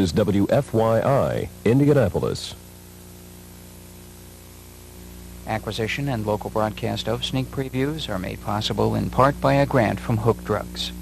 is WFYI, Indianapolis. Acquisition and local broadcast of sneak previews are made possible in part by a grant from Hook Drugs.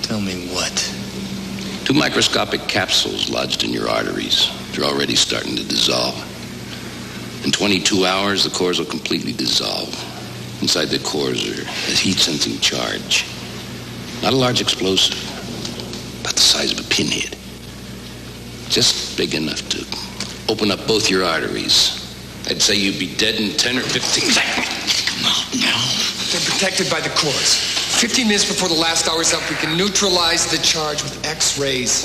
Tell me what? 2 microscopic capsules lodged in your arteries. They're already starting to dissolve. In 22 hours, the cores will completely dissolve. Inside the cores are a heat-sensing charge. Not a large explosive, about the size of a pinhead. Just big enough to open up both your arteries. I'd say you'd be dead in 10 or 15 seconds. Come on now. They're protected by the cores. 15 minutes before the last hour's up, we can neutralize the charge with X-rays.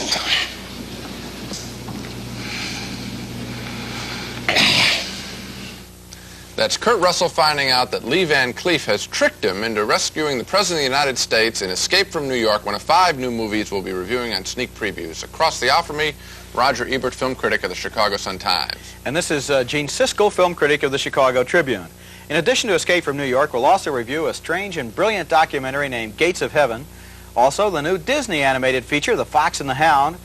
That's Kurt Russell finding out that Lee Van Cleef has tricked him into rescuing the President of the United States in Escape from New York, one of 5 new movies we'll be reviewing on sneak previews. Across the aisle from me, Roger Ebert, film critic of the Chicago Sun-Times. And this is Gene Siskel, film critic of the Chicago Tribune. In addition to Escape from New York, we'll also review a strange and brilliant documentary named Gates of Heaven, also the new Disney animated feature, The Fox and the Hound,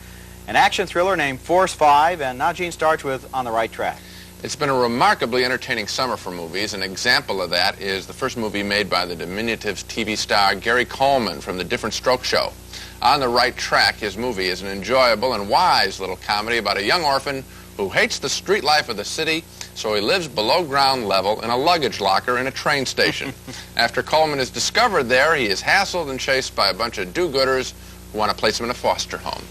an action thriller named Force 5, and now Gene starts with On the Right Track. It's been a remarkably entertaining summer for movies. An example of that is the first movie made by the Diminutives TV star Gary Coleman from the Different Stroke Show. On the Right Track, his movie is an enjoyable and wise little comedy about a young orphan who hates the street life of the city, so he lives below ground level in a luggage locker in a train station. After Coleman is discovered there, he is hassled and chased by a bunch of do-gooders who want to place him in a foster home.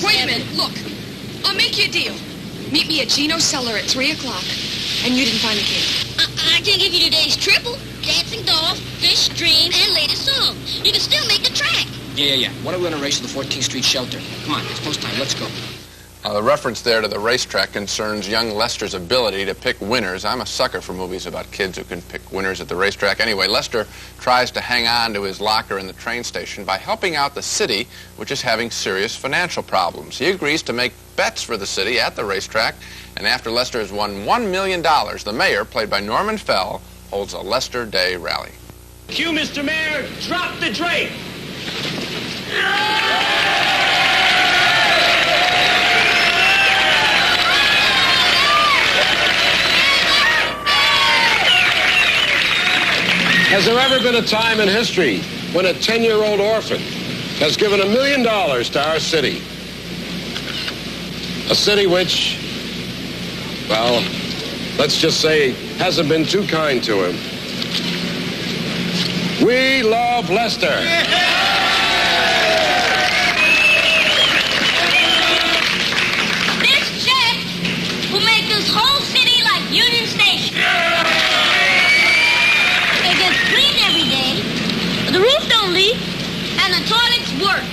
Wait a minute, look. I'll make you a deal. Meet me at Gino's cellar at 3 o'clock, and you didn't find the kid. I can give you today's triple, dancing golf, fish, dream, and latest song. You can still make the track. Yeah. Why don't we run a race to the 14th Street shelter? Come on, it's post time. Let's go. The reference there to the racetrack concerns young Lester's ability to pick winners. I'm a sucker for movies about kids who can pick winners at the racetrack. Anyway, Lester tries to hang on to his locker in the train station by helping out the city, which is having serious financial problems. He agrees to make bets for the city at the racetrack, and after Lester has won $1 million, the mayor, played by Norman Fell, holds a Lester Day rally. Cue, Mr. Mayor, drop the Drake! Has there ever been a time in history when a 10-year-old orphan has given $1 million to our city? A city which, well, let's just say, hasn't been too kind to him. We love Lester. This check will make this whole city like Union Station. It gets cleaned every day, the roof don't leak, and the toilets work.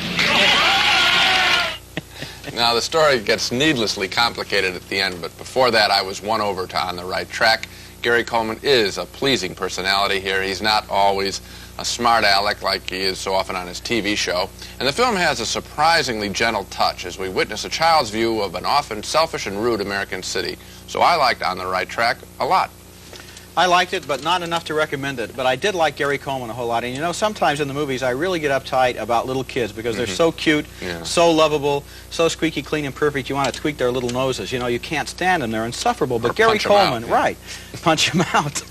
Now, the story gets needlessly complicated at the end, but before that, I was won over to On the Right Track. Gary Coleman is a pleasing personality here. He's not always a smart aleck like he is so often on his TV show. And the film has a surprisingly gentle touch as we witness a child's view of an often selfish and rude American city. So I liked On the Right Track a lot. I liked it, but not enough to recommend it. But I did like Gary Coleman a whole lot. And you know, sometimes in the movies I really get uptight about little kids because they're so cute, so lovable, so squeaky clean and perfect. You want to tweak their little noses. You know, you can't stand them. They're insufferable. But Gary Coleman, right, punch them out.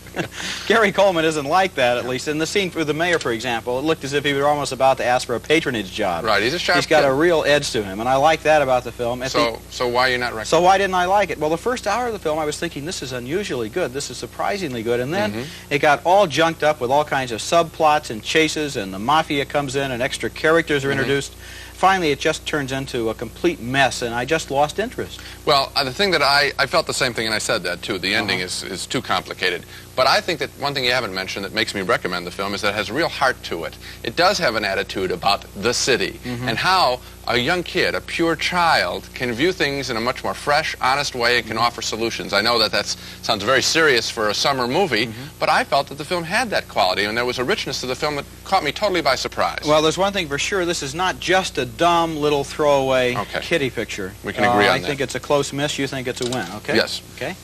Gary Coleman isn't like that, at least. In the scene with the mayor, for example, it looked as if he were almost about to ask for a patronage job. Right, he's a sharp He's got kid. a real edge to him, and I like that about the film. So why are you not recommending? So why didn't I like it? Well, the first hour of the film, I was thinking, this is unusually good. This is surprisingly good. And then it got all junked up with all kinds of subplots and chases, and the mafia comes in, and extra characters are introduced. Finally, it just turns into a complete mess, and I just lost interest. Well, the thing that I felt the same thing, and I said that too. The ending is too complicated. But I think that one thing you haven't mentioned that makes me recommend the film is that it has real heart to it. It does have an attitude about the city and how a young kid, a pure child, can view things in a much more fresh, honest way and can offer solutions. I know that sounds very serious for a summer movie, but I felt that the film had that quality, and there was a richness to the film that caught me totally by surprise. Well, there's one thing for sure. This is not just a dumb little throwaway kiddie picture. We can agree on I that. think it's a close miss. You think it's a win, okay? Yes. Okay.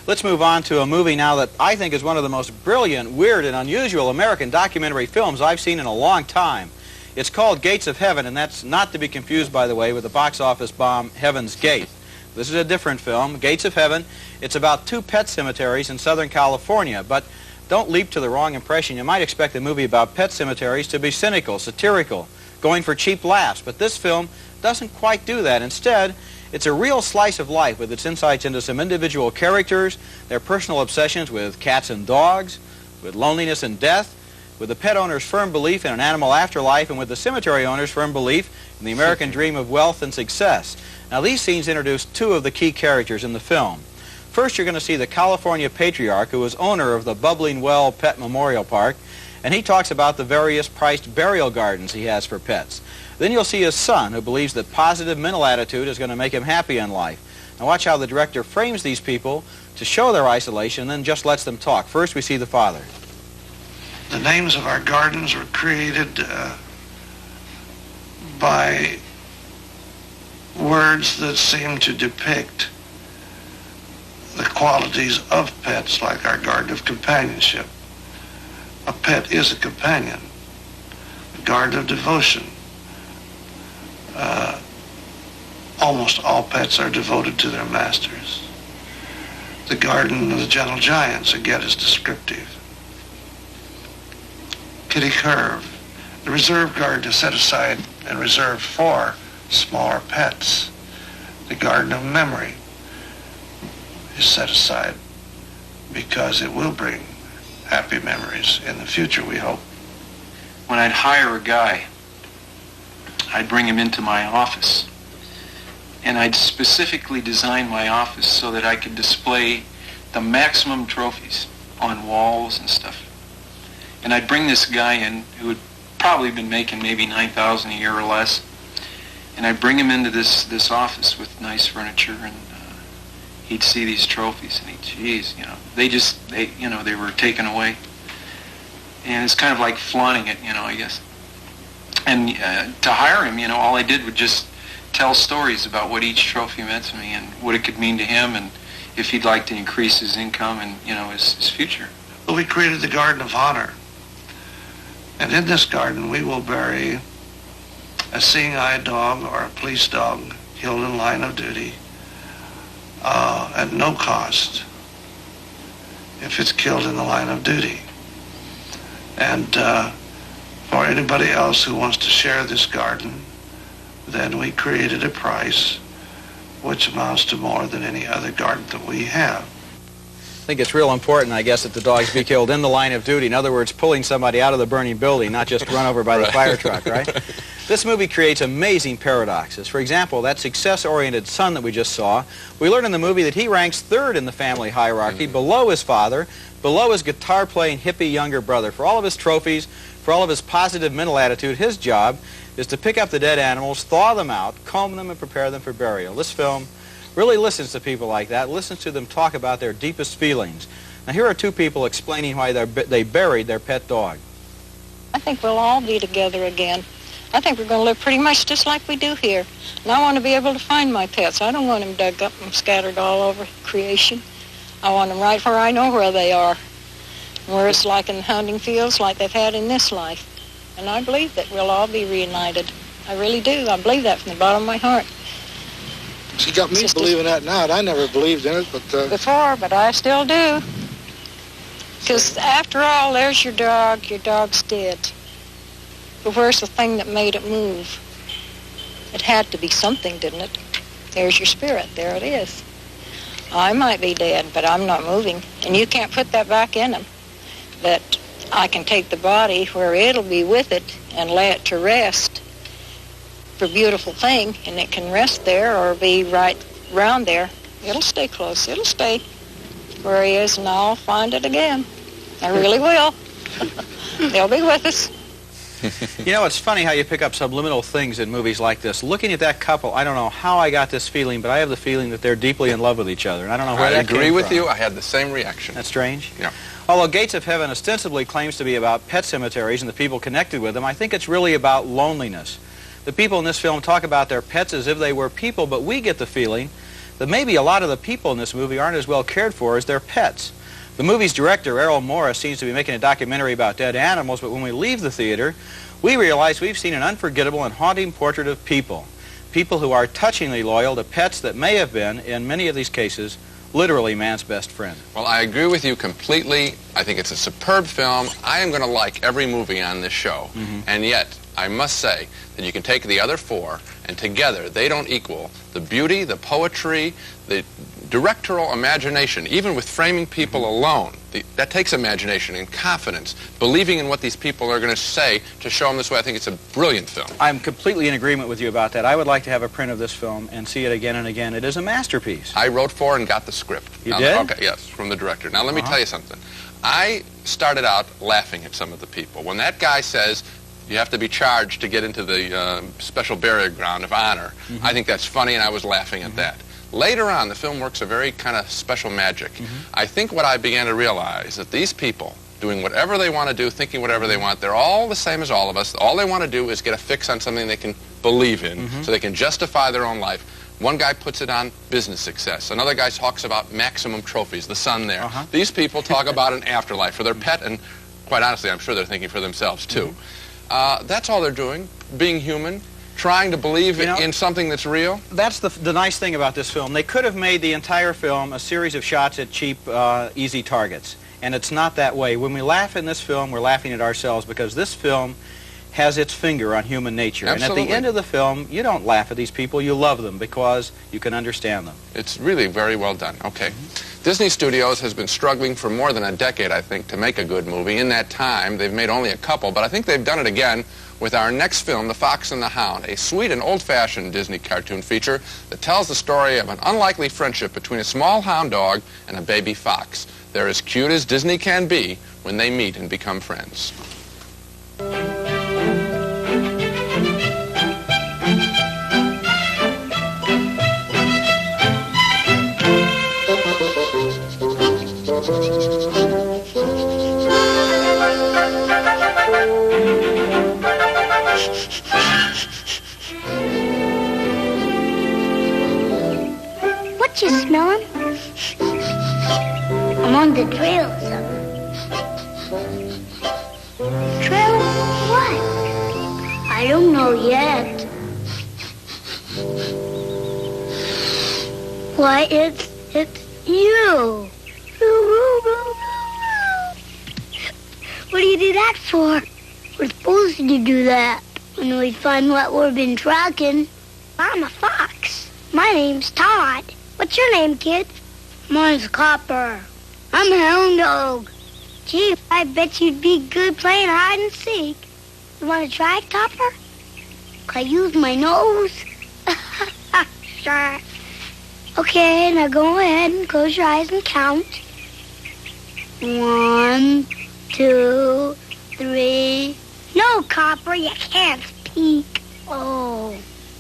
Let's move on to a movie now that I think is one of the most brilliant, weird, and unusual American documentary films I've seen in a long time. It's called Gates of Heaven, and that's not to be confused, by the way, with the box office bomb Heaven's Gate. This is a different film, Gates of Heaven. It's about 2 pet cemeteries in Southern California, but don't leap to the wrong impression. You might expect a movie about pet cemeteries to be cynical, satirical, going for cheap laughs, but this film doesn't quite do that. Instead, it's a real slice of life with its insights into some individual characters, their personal obsessions with cats and dogs, with loneliness and death, with the pet owner's firm belief in an animal afterlife, and with the cemetery owner's firm belief in the American dream of wealth and success. Now, these scenes introduce 2 of the key characters in the film. First, you're going to see the California patriarch, who is owner of the Bubbling Well Pet Memorial Park, and he talks about the various priced burial gardens he has for pets. Then you'll see his son, who believes that positive mental attitude is going to make him happy in life. Now watch how the director frames these people to show their isolation and then just lets them talk. First, we see the father. The names of our gardens were created by words that seem to depict the qualities of pets, like our garden of companionship. A pet is a companion. A garden of devotion. Almost all pets are devoted to their masters. The garden of the gentle giants, again, is descriptive. Kitty Curve. The reserve garden is set aside and reserved for smaller pets. The garden of memory is set aside because it will bring happy memories in the future, we hope. When I'd hire a guy, I'd bring him into my office, and I'd specifically design my office so that I could display the maximum trophies on walls and stuff. And I'd bring this guy in who had probably been making maybe $9,000 a year or less, and I'd bring him into this office with nice furniture, and he'd see these trophies, and geez, you know, they were taken away. And it's kind of like flaunting it, you know, I guess. And to hire him, you know, all I did was just tell stories about what each trophy meant to me and what it could mean to him, and if he'd like to increase his income and, you know, his future. Well, we created the Garden of Honor. And in this garden, we will bury a seeing-eye dog or a police dog killed in line of duty at no cost if it's killed in the line of duty. And for anybody else who wants to share this garden, then we created a price which amounts to more than any other garden that we have. I think it's real important, I guess, that the dogs be killed in the line of duty. In other words, pulling somebody out of the burning building, not just run over by the fire truck, right? This movie creates amazing paradoxes. For example, that success-oriented son that we just saw, we learn in the movie that he ranks 3rd in the family hierarchy, below his father, below his guitar-playing hippie younger brother. For all of his trophies, for all of his positive mental attitude, his job is to pick up the dead animals, thaw them out, comb them, and prepare them for burial. This film really listens to people like that, listens to them talk about their deepest feelings. Now here are two people explaining why they buried their pet dog. I think we'll all be together again. I think we're going to live pretty much just like we do here. And I want to be able to find my pets. I don't want them dug up and scattered all over creation. I want them right where I know where they are. Where it's like in the hunting fields, like they've had in this life. And I believe that we'll all be reunited. I really do. I believe that from the bottom of my heart. She got me believing that now. I never believed in it, but... Before, but I still do. Because after all, there's your dog. Your dog's dead. But where's the thing that made it move? It had to be something, didn't it? There's your spirit. There it is. I might be dead, but I'm not moving. And you can't put that back in them. That I can take the body where it'll be with it and lay it to rest for a beautiful thing, and it can rest there or be right around there. It'll stay close. It'll stay where he is, and I'll find it again. I really will. They'll be with us. You know, it's funny how you pick up subliminal things in movies like this. Looking at that couple, I don't know how I got this feeling, but I have the feeling that they're deeply in love with each other, and I don't know where that came from. I agree with you. I had the same reaction. That's strange? Yeah. Although Gates of Heaven ostensibly claims to be about pet cemeteries and the people connected with them, I think it's really about loneliness. The people in this film talk about their pets as if they were people, but we get the feeling that maybe a lot of the people in this movie aren't as well cared for as their pets. The movie's director, Errol Morris, seems to be making a documentary about dead animals, but when we leave the theater, we realize we've seen an unforgettable and haunting portrait of people. People who are touchingly loyal to pets that may have been, in many of these cases, literally man's best friend. Well, I agree with you completely. I think it's a superb film. I am going to like every movie on this show. And yet, I must say that you can take the other four, and together they don't equal the beauty, the poetry, the directorial imagination, even with framing people alone. That takes imagination and confidence, believing in what these people are going to say to show them this way. I think it's a brilliant film. I'm completely in agreement with you about that. I would like to have a print of this film and see it again and again. It is a masterpiece. I wrote for and got the script. You did? Okay, yes, from the director. Now, let me tell you something. I started out laughing at some of the people. When that guy says, you have to be charged to get into the special burial ground of honor, I think that's funny, and I was laughing at that. Later on, the film works a very kind of special magic. I think what I began to realize that these people, doing whatever they want to do, thinking whatever they want, they're all the same as all of us. All they want to do is get a fix on something they can believe in, so they can justify their own life. One guy puts it on business success. Another guy talks about maximum trophies, the sun there. These people talk about an afterlife for their pet, and quite honestly, I'm sure they're thinking for themselves, too. That's all they're doing, being human, trying to believe in something that's real. That's the nice thing about this film. They could have made the entire film a series of shots at cheap, easy targets. And it's not that way. When we laugh in this film, we're laughing at ourselves because this film has its finger on human nature. Absolutely. And at the end of the film, you don't laugh at these people, you love them because you can understand them. It's really very well done. Okay. Disney Studios has been struggling for more than a decade, I think, to make a good movie. In that time, they've made only a couple, but I think they've done it again with our next film, The Fox and the Hound, a sweet and old-fashioned Disney cartoon feature that tells the story of an unlikely friendship between a small hound dog and a baby fox. They're as cute as Disney can be when they meet and become friends. What you smelling? I'm on the trail of something. Trail of what? I don't know yet. Why, it's you. What do you do that for? We're supposed to do that when we find what we've been tracking. I'm a fox. My name's Todd. What's your name, kid? Mine's Copper. I'm a hound dog. Gee, I bet you'd be good playing hide and seek. You want to try, Copper? Can I use my nose? Sure. Okay, now go ahead and close your eyes and count. 1, 2, 3. No, Copper, you can't peek. Oh.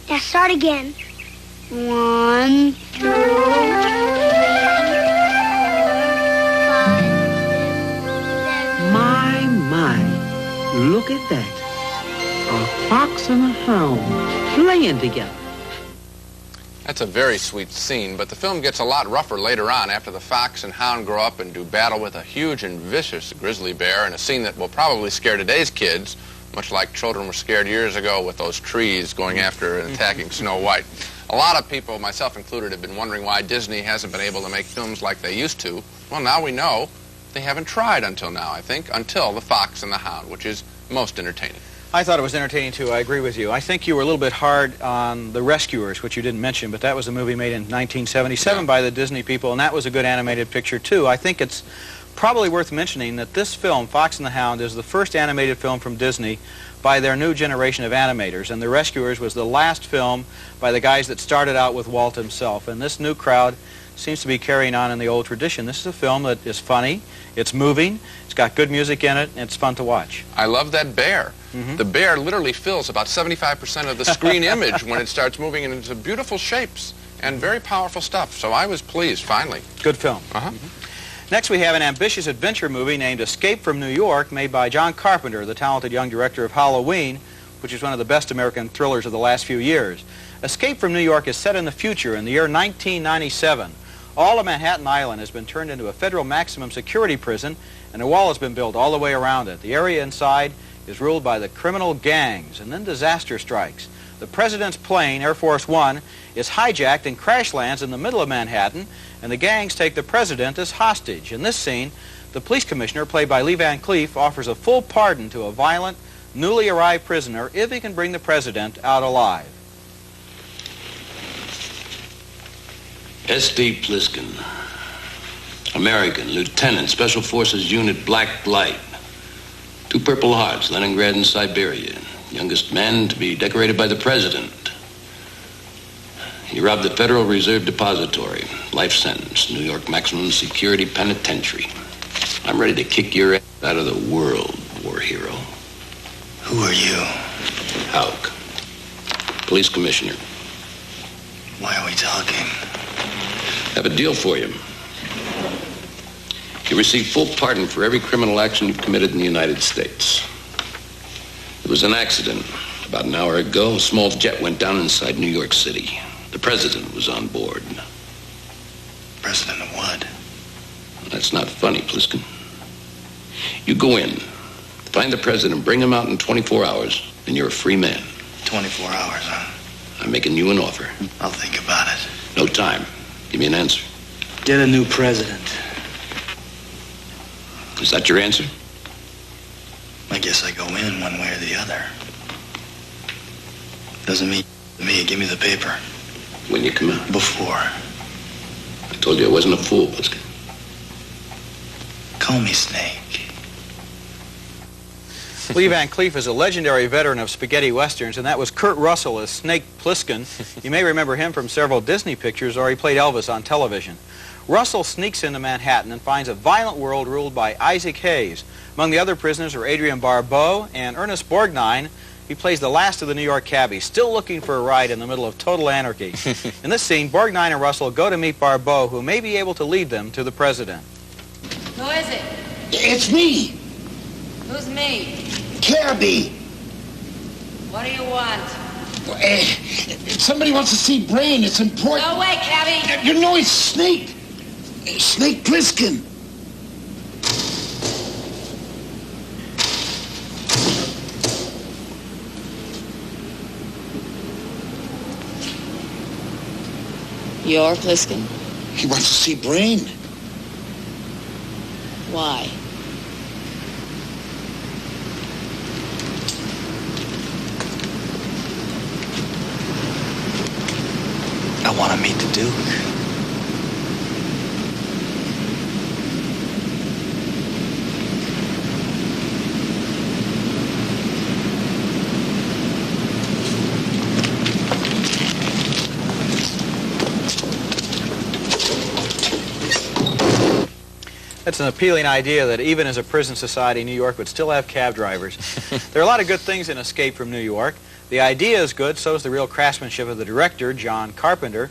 Now start again. 1, 2, 3, 4, 5. Look at that. A fox and a hound playing together. That's a very sweet scene, but the film gets a lot rougher later on after the fox and hound grow up and do battle with a huge and vicious grizzly bear in a scene that will probably scare today's kids, much like children were scared years ago with those trees going after and attacking Snow White. A lot of people, myself included, have been wondering why Disney hasn't been able to make films like they used to. Well, now we know. They haven't tried until now, I think, until The Fox and the Hound, which is most entertaining. I thought it was entertaining, too. I agree with you. I think you were a little bit hard on The Rescuers, which you didn't mention, but that was a movie made in 1977 by the Disney people, and that was a good animated picture, too. I think it's probably worth mentioning that this film, Fox and the Hound, is the first animated film from Disney by their new generation of animators, and The Rescuers was the last film by the guys that started out with Walt himself. And this new crowd seems to be carrying on in the old tradition. This is a film that is funny, it's moving, it's got good music in it, and it's fun to watch. I love that bear. The bear literally fills about 75% of the screen image when it starts moving, and it's beautiful shapes and very powerful stuff. So I was pleased, finally. Good film. Next, we have an ambitious adventure movie named Escape from New York, made by John Carpenter, the talented young director of Halloween, which is one of the best American thrillers of the last few years. Escape from New York is set in the future, in the year 1997. All of Manhattan Island has been turned into a federal maximum security prison, and a wall has been built all the way around it. The area inside is ruled by the criminal gangs, and then disaster strikes. The president's plane, Air Force One, is hijacked and crash lands in the middle of Manhattan, and the gangs take the president as hostage. In this scene, the police commissioner, played by Lee Van Cleef, offers a full pardon to a violent, newly arrived prisoner if he can bring the president out alive. S.D. Pliskin, American, Lieutenant, Special Forces Unit Black Light. 2 Purple Hearts, Leningrad and Siberia. Youngest man to be decorated by the president. He robbed the Federal Reserve Depository. Life sentence, New York Maximum Security Penitentiary. I'm ready to kick your ass out of the world, war hero. Who are you? Hauk, police commissioner. Why are we talking? I have a deal for you. You receive full pardon for every criminal action you've committed in the United States. It was an accident. About an hour ago, a small jet went down inside New York City. The president was on board. President of what? That's not funny, Pliskin. You go in, find the president, bring him out in 24 hours, and you're a free man. 24 hours, huh? I'm making you an offer. I'll think about it. No time. Give me an answer. Get a new president. Is that your answer? I guess I go in one way or the other. Doesn't mean to me. Give me the paper. When you come out? Before. I told you I wasn't a fool, Pliskin. Call me Snake. Lee Van Cleef is a legendary veteran of spaghetti westerns, and that was Kurt Russell as Snake Plissken. You may remember him from several Disney pictures, or he played Elvis on television. Russell sneaks into Manhattan and finds a violent world ruled by Isaac Hayes. Among the other prisoners are Adrian Barbeau and Ernest Borgnine. He plays the last of the New York cabbies, still looking for a ride in the middle of total anarchy. In this scene, Borgnine and Russell go to meet Barbeau, who may be able to lead them to the president. Who is it? It's me, Who's me? Cabby. What do you want? Somebody wants to see Brain. It's important. Go away, cabby. You know it's Snake. Snake Plissken. You're Pliskin? He wants to see Brain. Why? I want to meet the Duke. That's an appealing idea that even as a prison society, New York would still have cab drivers. There are a lot of good things in Escape from New York. The idea is good, so is the real craftsmanship of the director, John Carpenter.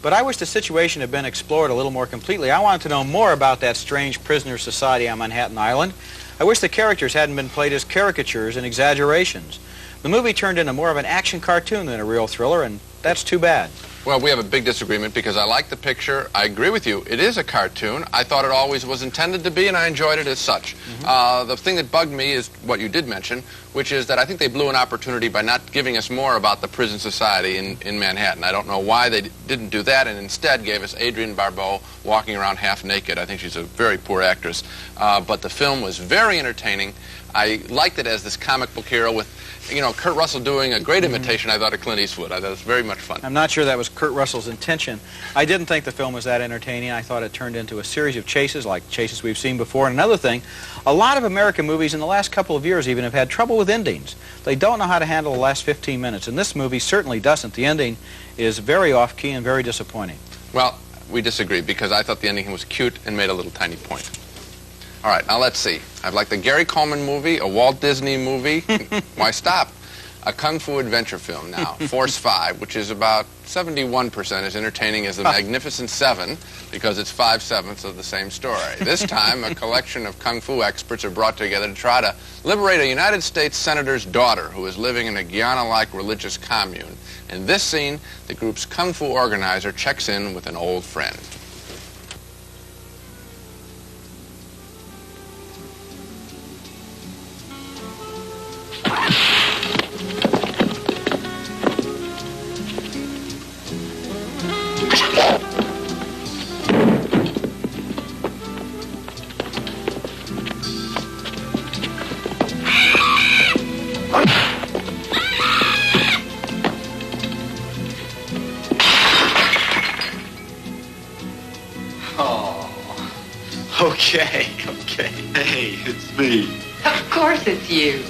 But I wish the situation had been explored a little more completely. I wanted to know more about that strange prisoner society on Manhattan Island. I wish the characters hadn't been played as caricatures and exaggerations. The movie turned into more of an action cartoon than a real thriller, and that's too bad. Well, we have a big disagreement because I like the picture. I agree with you. It is a cartoon. I thought it always was intended to be, and I enjoyed it as such. The thing that bugged me is what you did mention, which is that I think they blew an opportunity by not giving us more about the prison society in Manhattan. I don't know why they didn't do that and instead gave us Adrienne Barbeau walking around half naked. I think she's a very poor actress. But the film was very entertaining. I liked it as this comic book hero with, you know, Kurt Russell doing a great imitation, I thought, of Clint Eastwood. I thought it was very much fun. I'm not sure that was Kurt Russell's intention. I didn't think the film was that entertaining. I thought it turned into a series of chases, like chases we've seen before. And another thing, a lot of American movies in the last couple of years even have had trouble with endings. They don't know how to handle the last 15 minutes, and this movie certainly doesn't. The ending is very off-key and very disappointing. Well, we disagree, because I thought the ending was cute and made a little tiny point. All right, now let's see. I've liked the Gary Coleman movie, a Walt Disney movie. Why stop? A Kung Fu adventure film now, Force 5, which is about 71% as entertaining as The Magnificent Seven, because it's 5/7 of the same story. This time, a collection of Kung Fu experts are brought together to try to liberate a United States senator's daughter who is living in a Guyana-like religious commune. In this scene, the group's Kung Fu organizer checks in with an old friend. Okay. Hey, it's me. Of course it's you.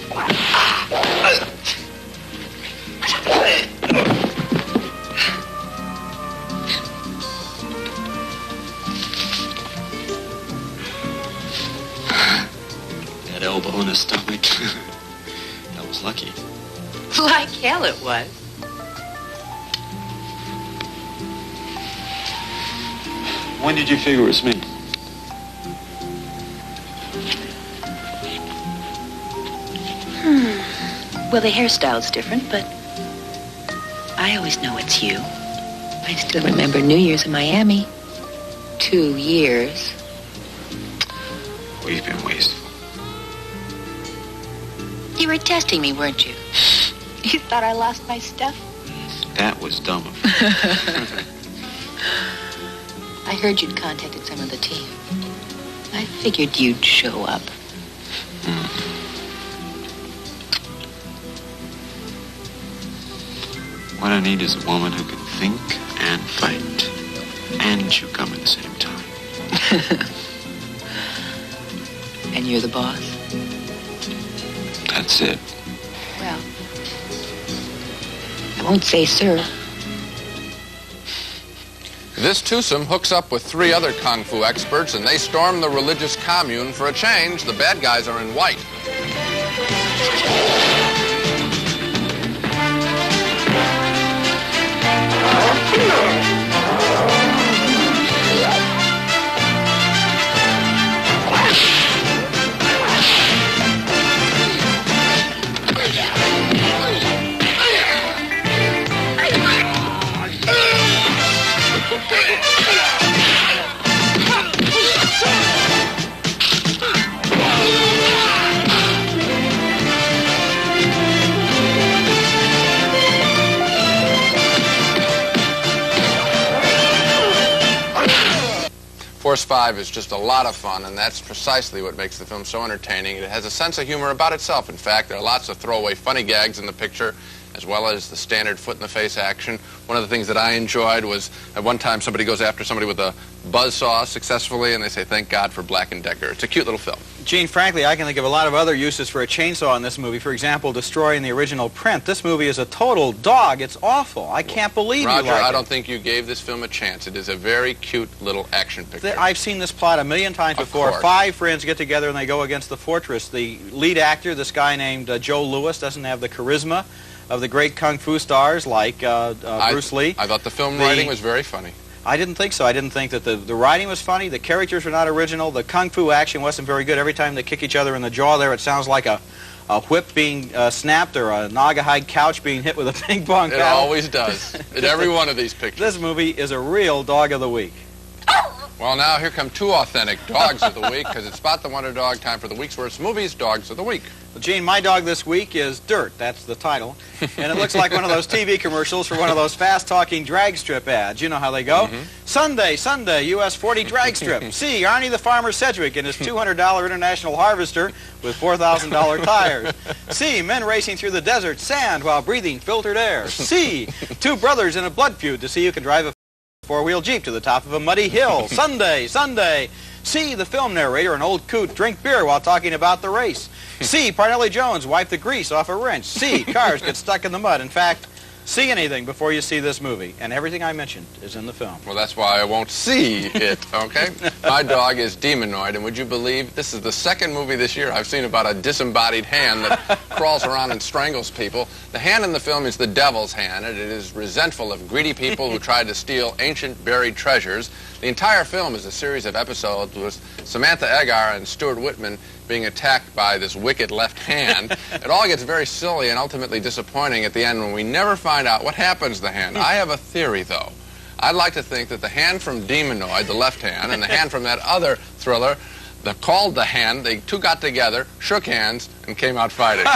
That elbow in the stomach. That was lucky. Like hell it was. When did you figure it was me? Well, the hairstyle's different, but I always know it's you. I still remember New Year's in Miami. 2 years. We've been wasteful. You were testing me, weren't you? You thought I lost my stuff? That was dumb of you. I heard you'd contacted some of the team. I figured you'd show up. What I need is a woman who can think and fight and chew gum at the same time. And you're the boss? That's it. Well, I won't say sir. This twosome hooks up with 3 other Kung Fu experts, and they storm the religious commune. For a change, the bad guys are in white. Force 5 is just a lot of fun, and that's precisely what makes the film so entertaining. It has a sense of humor about itself. In fact, there are lots of throwaway funny gags in the picture, as well as the standard foot-in-the-face action. One of the things that I enjoyed was at one time somebody goes after somebody with a buzzsaw successfully, and they say, "Thank God for Black & Decker." It's a cute little film. Gene, frankly, I can think of a lot of other uses for a chainsaw in this movie. For example, destroying the original print. This movie is a total dog. It's awful. I can't believe you like it. Roger, I don't think you gave this film a chance. It is a very cute little action picture. I've seen this plot a million times before. 5 friends get together and they go against the fortress. The lead actor, this guy named Joe Louis, doesn't have the charisma of the great Kung Fu stars like Bruce Lee. I thought the film writing was very funny. I didn't think so. I didn't think that the writing was funny, the characters were not original, the kung fu action wasn't very good. Every time they kick each other in the jaw there, it sounds like a whip being snapped or a Naugahyde couch being hit with a ping pong paddle. It always does, in every one of these pictures. This movie is a real dog of the week. Well, now here come two authentic dogs of the week, because it's Spot the Wonder Dog, time for the week's worst movies, Dogs of the Week. Well, Gene, my dog this week is Dirt. That's the title. And it looks like one of those TV commercials for one of those fast-talking drag strip ads. You know how they go. Sunday, US 40 drag strip. See, Arnie the Farmer Sedgwick in his $200 International Harvester with $4,000 tires. See, men racing through the desert sand while breathing filtered air. See, two brothers in a blood feud to see who can drive a four-wheel Jeep to the top of a muddy hill. Sunday. See, the film narrator, an old coot, drink beer while talking about the race. See, Parnelli Jones wipe the grease off a wrench. See, cars get stuck in the mud. In fact, see anything before you see this movie. And everything I mentioned is in the film. Well, that's why I won't see it, okay? My dog is Demonoid, and would you believe this is the second movie this year I've seen about a disembodied hand that crawls around and strangles people. The hand in the film is the devil's hand, and it is resentful of greedy people who tried to steal ancient buried treasures. The entire film is a series of episodes with Samantha Eggar and Stuart Whitman being attacked by this wicked left hand. It all gets very silly and ultimately disappointing at the end when we never find out what happens to the hand. I have a theory, though. I'd like to think that the hand from Demonoid, the left hand, and the hand from that other thriller, called The Hand, they two got together, shook hands, and came out fighting.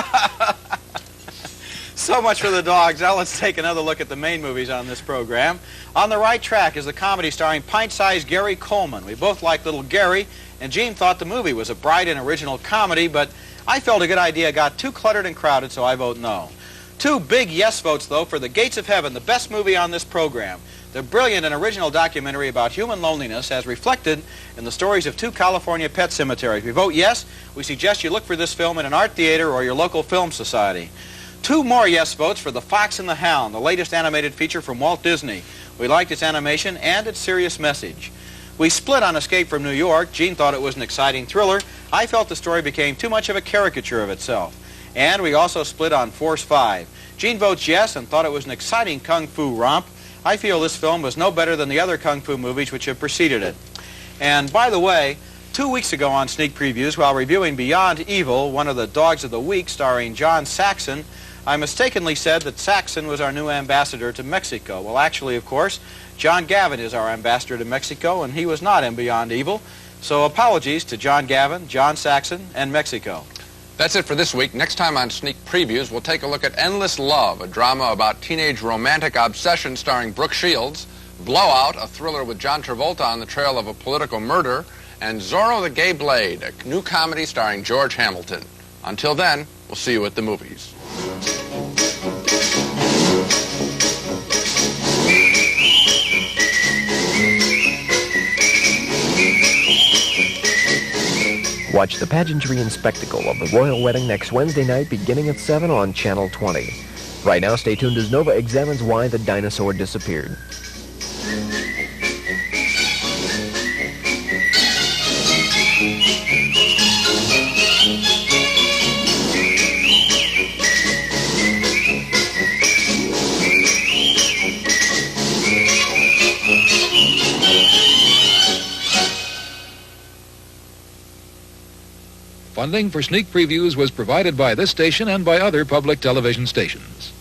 So much for the dogs. Now let's take another look at the main movies on this program. On the Right Track is a comedy starring pint-sized Gary Coleman. We both like little Gary, and Gene thought the movie was a bright and original comedy, but I felt a good idea got too cluttered and crowded, so I vote no. Two big yes votes, though, for The Gates of Heaven, the best movie on this program. The brilliant and original documentary about human loneliness as reflected in the stories of two California pet cemeteries. We vote yes. We suggest you look for this film in an art theater or your local film society. Two more yes votes for The Fox and the Hound, the latest animated feature from Walt Disney. We liked its animation and its serious message. We split on Escape from New York. Gene thought it was an exciting thriller. I felt the story became too much of a caricature of itself. And we also split on Force 5. Gene votes yes and thought it was an exciting kung fu romp. I feel this film was no better than the other kung fu movies which have preceded it. And by the way, 2 weeks ago on Sneak Previews, while reviewing Beyond Evil, one of the Dogs of the Week starring John Saxon, I mistakenly said that Saxon was our new ambassador to Mexico. Well, actually, of course, John Gavin is our ambassador to Mexico, and he was not in Beyond Evil. So apologies to John Gavin, John Saxon, and Mexico. That's it for this week. Next time on Sneak Previews, we'll take a look at Endless Love, a drama about teenage romantic obsession starring Brooke Shields, Blowout, a thriller with John Travolta on the trail of a political murder, and Zorro the Gay Blade, a new comedy starring George Hamilton. Until then, we'll see you at the movies. Watch the pageantry and spectacle of the royal wedding next Wednesday night beginning at 7 on Channel 20. Right now, stay tuned as Nova examines why the dinosaur disappeared. Funding for Sneak Previews was provided by this station and by other public television stations.